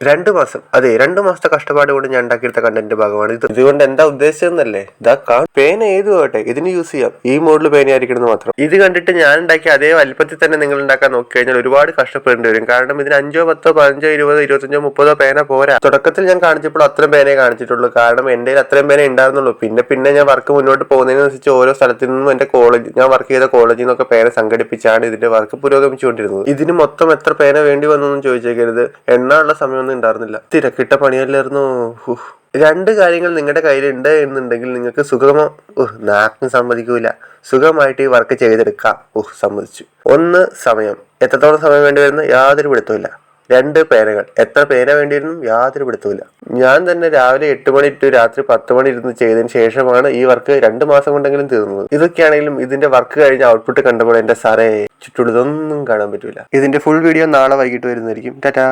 2 മാസം, അതെ 2 മാസത്തെ കഷ്ടപ്പാട് കൊണ്ട് ഞാൻ ഉണ്ടാക്കിയെടുത്ത കണ്ടന്റ് ഭാഗമാണ് ഇത്. ഇതുകൊണ്ട് എന്താ ഉദ്ദേശിച്ചതെന്നല്ലേ, പേന ഏതും ആവട്ടെ ഇതിന് യൂസ് ചെയ്യാം. ഈ മോഡൽ പേന ആയിരിക്കണം എന്ന് മാത്രം. ഇത് കണ്ടിട്ട് ഞാൻ ഉണ്ടാക്കിയ അതേ വലിപ്പത്തിൽ തന്നെ നിങ്ങൾ ഉണ്ടാക്കാൻ നോക്കി കഴിഞ്ഞാൽ ഒരുപാട് കഷ്ടപ്പെടേണ്ടി വരും. കാരണം ഇതിന് 5, 10, 15, 20, 25, 30 പേന പോരാ. തുടക്കത്തിൽ ഞാൻ കാണിച്ചപ്പോൾ അത്രയും പേനയെ കാണിച്ചിട്ടുള്ളൂ. കാരണം എന്റെ അത്രയും പേന ഉണ്ടായിരുന്നുള്ളൂ. പിന്നെ ഞാൻ വർക്ക് മുന്നോട്ട് പോകുന്നതിനനുസരിച്ച് ഓരോ സ്ഥലത്തു നിന്നും എന്റെ ഞാൻ വർക്ക് ചെയ്ത കോളേജിൽ നിന്നൊക്കെ പേന സംഘടിപ്പിച്ചാണ് ഇതിന്റെ വർക്ക് പുരോഗമിച്ചുകൊണ്ടിരുന്നത്. ഇതിന് മൊത്തം എത്ര പേന വേണ്ടി വന്നൊന്നും ചോദിച്ചേക്കരുത്. എണ്ണാനുള്ള സമയമൊന്നും ഉണ്ടായിരുന്നില്ല. തിരക്കിട്ട പണിയല്ലായിരുന്നു. 2 കാര്യങ്ങൾ നിങ്ങളുടെ കയ്യിലുണ്ട് എന്നുണ്ടെങ്കിൽ നിങ്ങൾക്ക് നാക്കും സമ്മതിക്കൂല, സുഖമായിട്ട് ഈ വർക്ക് ചെയ്തെടുക്കാം. സമ്മതിച്ചു. 1 സമയം, എത്രത്തോളം സമയം വേണ്ടി വരുന്നു യാതൊരു പിടുത്തമില്ല. 2 പേനകൾ, എത്ര പേന വേണ്ടിയിരുന്നു യാതൊരു പിടുത്തമില്ല. ഞാൻ തന്നെ രാവിലെ 8 മണി ടു രാത്രി 10 മണി ഇരുന്ന് ചെയ്തതിന് ശേഷമാണ് ഈ വർക്ക് 2 മാസം കൊണ്ടെങ്കിലും തീർന്നത്. ഇതൊക്കെയാണെങ്കിലും ഇതിന്റെ വർക്ക് കഴിഞ്ഞ ഔട്ട്പുട്ട് കണ്ടപ്പോൾ എന്റെ സാറേ ചുറ്റുള്ളതൊന്നും കാണാൻ പറ്റൂല. ഇതിന്റെ ഫുൾ വീഡിയോ നാളെ വൈകിട്ട് വരുന്നതായിരിക്കും. ടാറ്റാ.